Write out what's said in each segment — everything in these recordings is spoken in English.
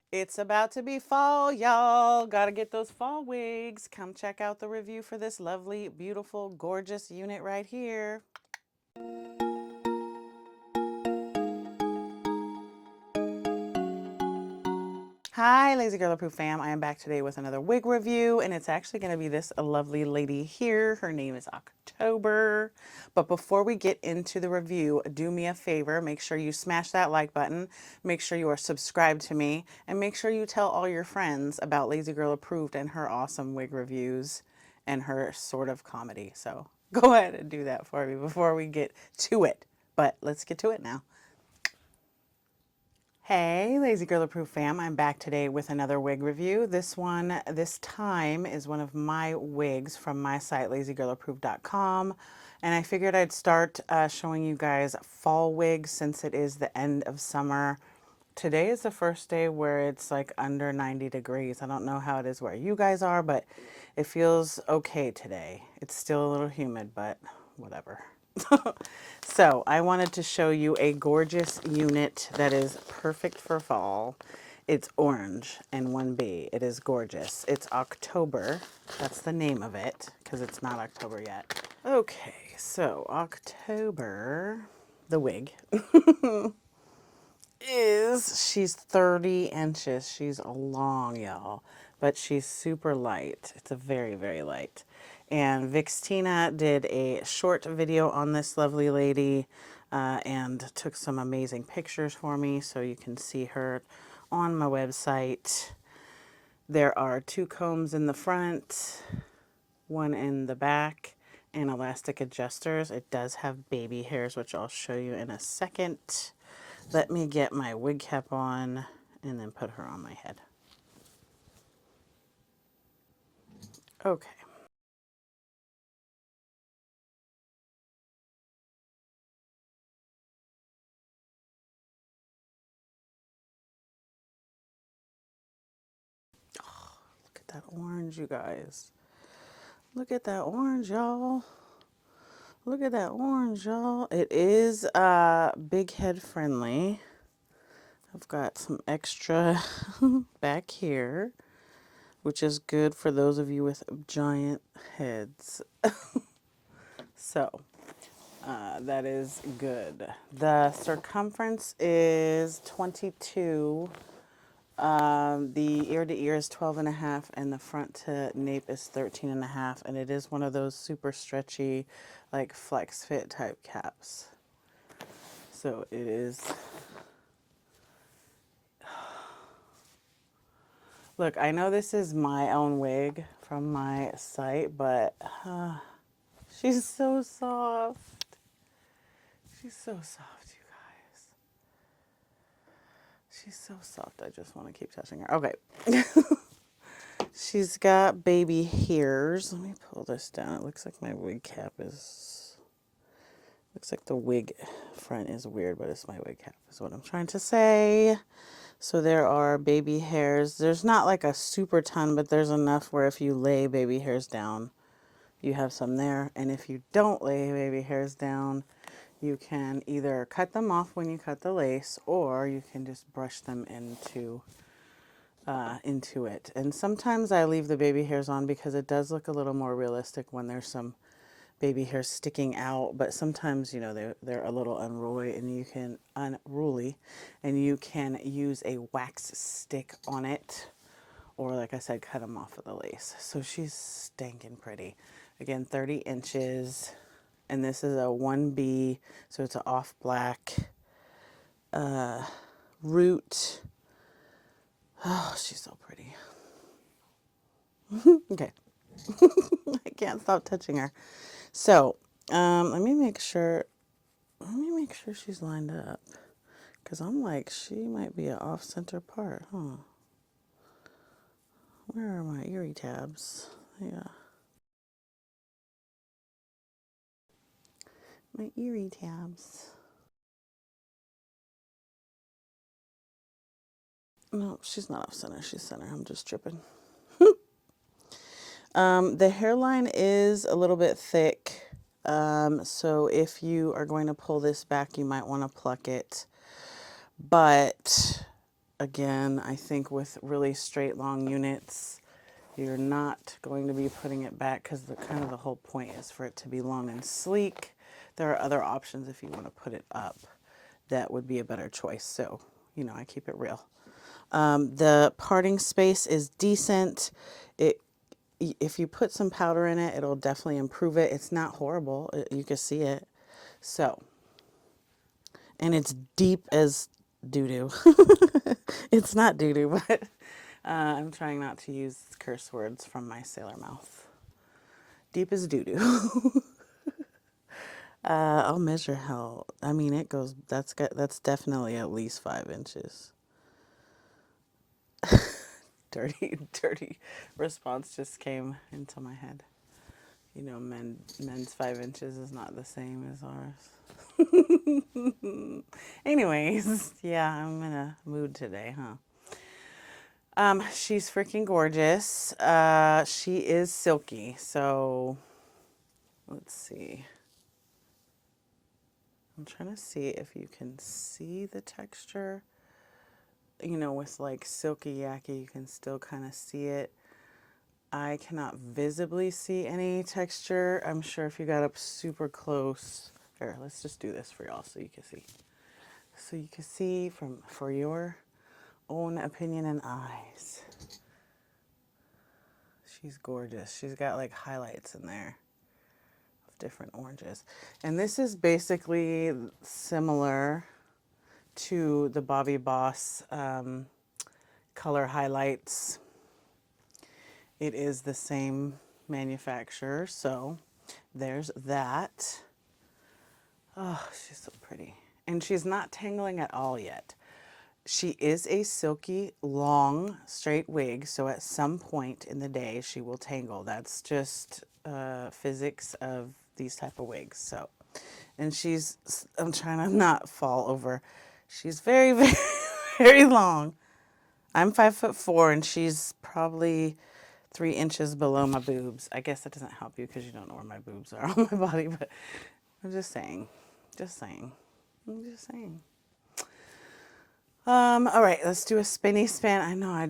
It's about to be fall, y'all. Gotta get those fall wigs. Come check out the review for this lovely, beautiful, gorgeous unit right here. Hi, Lazygirl Approved fam. I am back today with another wig review, and it's actually going to be this lovely lady here. Her name is October. But before we get into the review, do me a favor. Make sure you smash that like button. Make sure you are subscribed to me. And make sure you tell all your friends about Lazygirl Approved and her awesome wig reviews and her sort of comedy. So go ahead and do that for me before we get to it. But let's get to it now. Hey, Lazygirl Approved fam. I'm back today with another wig review. This time is one of my wigs from my site, lazygirlapproved.com. And I figured I'd start showing you guys fall wigs since it is the end of summer. Today is the first day where it's like under 90 degrees. I don't know how it is where you guys are, but it feels okay today. It's still a little humid, but whatever. So I wanted to show you a gorgeous unit that is perfect for fall. It's orange and 1B. It is gorgeous. It's October. That's the name of it because it's not October yet. Okay, so October, the wig, she's 30 inches. She's long, y'all, but she's super light. It's a very, very light. And Vixtina did a short video on this lovely lady and took some amazing pictures for me, so you can see her on my website. There are 2 combs in the front, 1 in the back, and elastic adjusters. It does have baby hairs, which I'll show you in a second. Let me get my wig cap on and then put her on my head. Okay. Look at that orange, you guys. Look at that orange, y'all. Look at that orange, y'all. It is big head friendly. I've got some extra back here, which is good for those of you with giant heads. So that is good. The circumference is 22. The ear to ear is 12 and a half, and the front to nape is 13 and a half, and it is one of those super stretchy, like flex fit type caps. So it is. Look, I know this is my own wig from my site, but she's so soft. She's so soft, you guys. She's so soft. I just want to keep touching her. Okay. She's got baby hairs. Let me pull this down. It looks like my wig cap is... Looks like the wig front is weird, but it's my wig cap is what I'm trying to say. So there are baby hairs. There's not like a super ton, but there's enough where if you lay baby hairs down, you have some there. And if you don't lay baby hairs down, you can either cut them off when you cut the lace, or you can just brush them into it. And sometimes I leave the baby hairs on because it does look a little more realistic when there's some baby hairs sticking out, but sometimes, you know, they're a little unruly, and you can use a wax stick on it, or like I said, cut them off with the lace. So she's stinking pretty. Again, 30 inches, and this is a 1B, so it's an off black root. Oh, she's so pretty. Okay. I can't stop touching her. So, let me make sure she's lined up. Because I'm like, she might be an off-center part, huh? Where are my earring tabs? Yeah. My earring tabs. No, she's not off-center. She's center. I'm just tripping. The hairline is a little bit thick. So if you are going to pull this back, you might want to pluck it. But again, I think with really straight long units, you're not going to be putting it back because the kind of the whole point is for it to be long and sleek. There are other options if you want to put it up. That would be a better choice. So, you know, I keep it real. The parting space is decent. If you put some powder in it, it'll definitely improve it. It's not horrible. You can see it. So, and it's deep as doo-doo. It's not doo-doo, but I'm trying not to use curse words from my sailor mouth. Deep as doo-doo. I'll measure how, I mean, it goes, that's definitely at least 5 inches. Dirty response just came into my head. You know, men's 5 inches is not the same as ours. Anyways, yeah, I'm in a mood today, huh? She's freaking gorgeous. She is silky, so let's see. I'm trying to see if you can see the texture. You know, with like silky yaki, you can still kind of see it. I cannot visibly see any texture. I'm sure if you got up super close. Here, let's just do this for y'all so you can see. So you can see for your own opinion and eyes. She's gorgeous. She's got like highlights in there of different oranges. And this is basically similar to the Bobbi Boss color highlights. It is the same manufacturer, so there's that. Oh, she's so pretty. And she's not tangling at all yet. She is a silky, long, straight wig, so at some point in the day she will tangle. That's just physics of these type of wigs. So, and she's, I'm trying to not fall over. She's very, very, very long. I'm 5'4" and she's probably 3 inches below my boobs. I guess that doesn't help you because you don't know where my boobs are on my body, but I'm just saying. Just saying. I'm just saying. All right, let's do a spinny spin. I know, I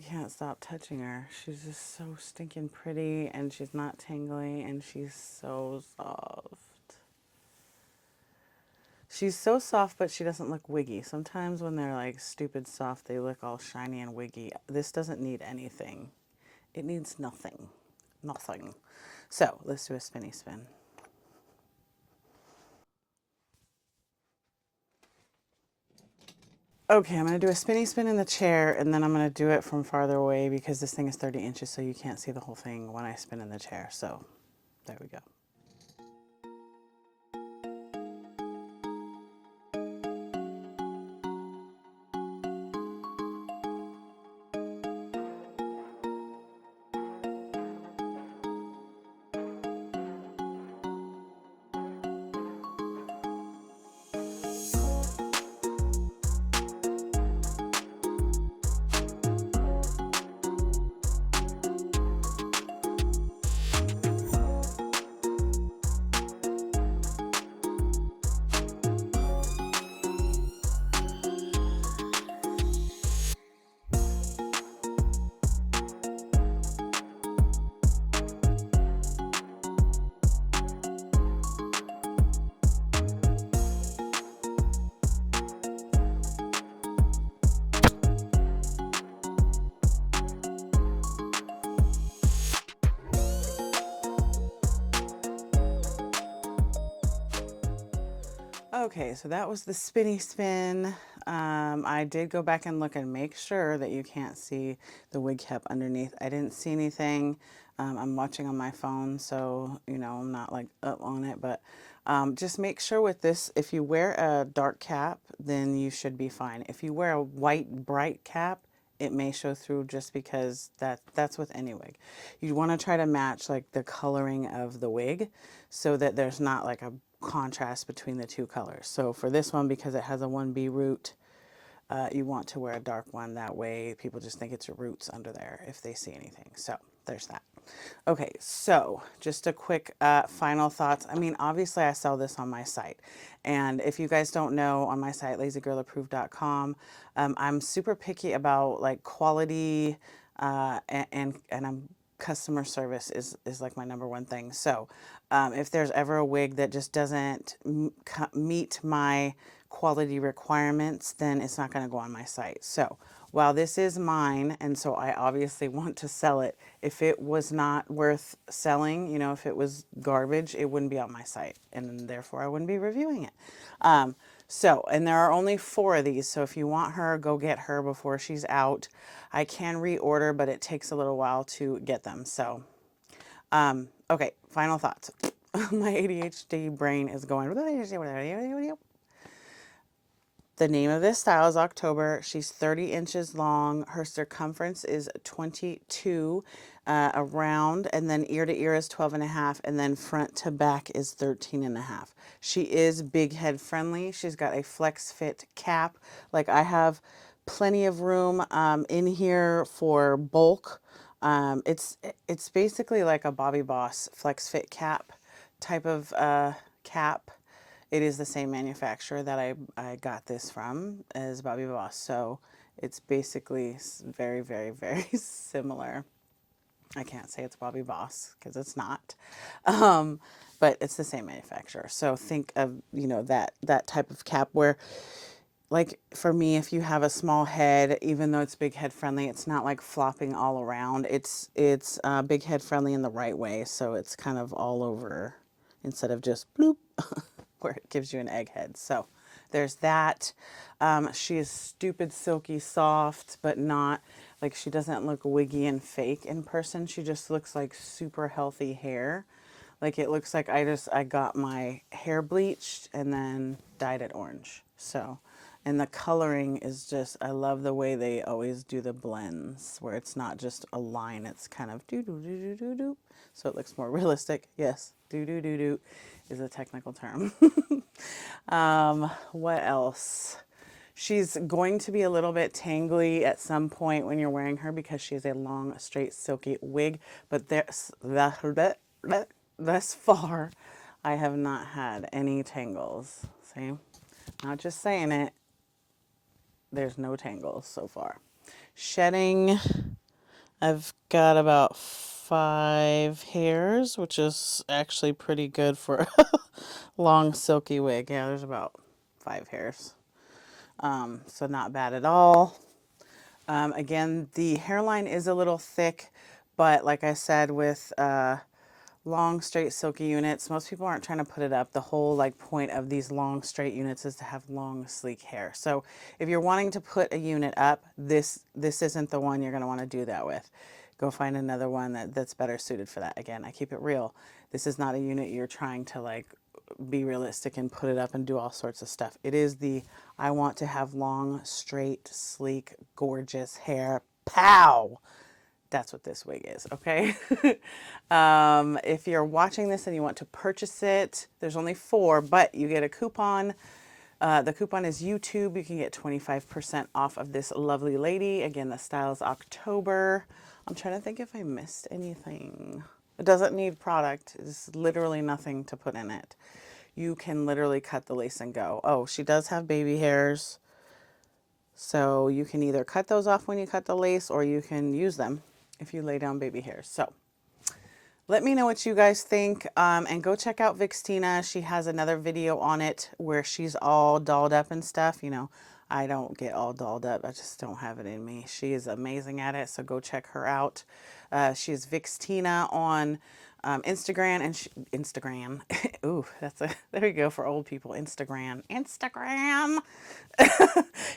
can't stop touching her. She's just so stinking pretty and she's not tangly and she's so soft. She's so soft, but she doesn't look wiggy. Sometimes when they're like stupid soft, they look all shiny and wiggy. This doesn't need anything. It needs nothing. Nothing. So let's do a spinny spin. Okay, I'm going to do a spinny spin in the chair, and then I'm going to do it from farther away because this thing is 30 inches, so you can't see the whole thing when I spin in the chair. So there we go. Okay, so that was the spinny spin. I did go back and look and make sure that you can't see the wig cap underneath. I didn't see anything. I'm watching on my phone, so, you know, I'm not like up on it, but just make sure with this, if you wear a dark cap, then you should be fine. If you wear a white, bright cap, it may show through just because that's with any wig. You want to try to match like the coloring of the wig so that there's not like a contrast between the two colors. So for this one, because it has a 1B root, you want to wear a dark one. That way people just think it's your roots under there if they see anything. So there's that. Okay, so just a quick final thoughts. I mean, obviously I sell this on my site. And if you guys don't know, on my site, lazygirlapproved.com, I'm super picky about like quality and I'm customer service is like my number one thing. So if there's ever a wig that just doesn't meet my quality requirements, then it's not going to go on my site. So while this is mine, and so I obviously want to sell it, if it was not worth selling, you know, if it was garbage, it wouldn't be on my site, and therefore I wouldn't be reviewing it. And there are only 4 of these, so if you want her, go get her before she's out. I can reorder, but it takes a little while to get them. So, okay, final thoughts. My ADHD brain is going. The name of this style is October. She's 30 inches long. Her circumference is 22 around, and then ear to ear is 12 and a half, and then front to back is 13 and a half. She is big head friendly. She's got a flex fit cap. Like I have plenty of room in here for bulk. It's basically like a Bobby Boss flex fit cap type of cap. It is the same manufacturer that I got this from as Bobby Boss. So it's basically very, very, very similar. I can't say it's Bobby Boss because it's not. But it's the same manufacturer. So think of, you know, that type of cap where, like for me, if you have a small head, even though it's big head friendly, it's not like flopping all around. It's big head friendly in the right way. So it's kind of all over instead of just bloop. Where it gives you an egg head. So there's that. She is stupid silky soft, but not like, she doesn't look wiggy and fake in person. She just looks like super healthy hair. Like it looks like I got my hair bleached and then dyed it orange. So, and the coloring is just, I love the way they always do the blends where it's not just a line, it's kind of do do do do do do. So it looks more realistic. Yes, do do do do is a technical term. What else? She's going to be a little bit tangly at some point when you're wearing her because she has a long, straight, silky wig. But thus far, I have not had any tangles. See? Not just saying it. There's no tangles so far. Shedding, I've got about 5 hairs, which is actually pretty good for a long silky wig. Yeah, there's about 5 hairs. So not bad at all. Again, the hairline is a little thick, but like I said, with long, straight, silky units, most people aren't trying to put it up. The whole like point of these long, straight units is to have long, sleek hair. So if you're wanting to put a unit up, this isn't the one you're going to want to do that with. Go find another one that's better suited for that. Again, I keep it real. This is not a unit you're trying to like be realistic and put it up and do all sorts of stuff. It is I want to have long, straight, sleek, gorgeous hair. Pow! That's what this wig is, okay? If you're watching this and you want to purchase it, there's only 4, but you get a coupon. The coupon is YouTube. You can get 25% off of this lovely lady. Again, the style is October. I'm trying to think if I missed anything. It doesn't need product. It's literally nothing to put in it. You can literally cut the lace and go. Oh, she does have baby hairs. So you can either cut those off when you cut the lace or you can use them if you lay down baby hairs. So let me know what you guys think, and go check out Vixtina. She has another video on it where she's all dolled up and stuff. You know, I don't get all dolled up. I just don't have it in me. She is amazing at it, so go check her out. She's Vixtina on Instagram and Instagram. Ooh, there we go for old people. Instagram.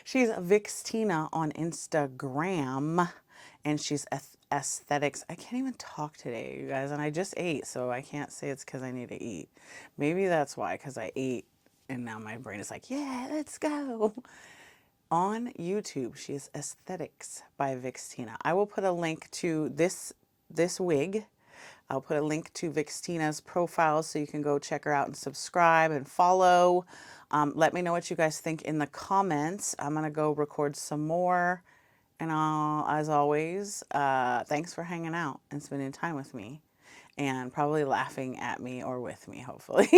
She's Vixtina on Instagram, and she's aesthetics. I can't even talk today, you guys, and I just ate, so I can't say it's because I need to eat. Maybe that's why, because I ate, and now my brain is like, yeah, let's go. On YouTube, she's Aesthetics by Vixtina. I will put a link to this wig. I'll put a link to Vixtina's profile so you can go check her out and subscribe and follow. Let me know what you guys think in the comments. I'm going to go record some more. And as always, thanks for hanging out and spending time with me and probably laughing at me or with me, hopefully.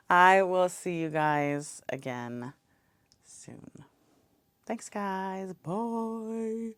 I will see you guys again soon. Thanks, guys. Bye.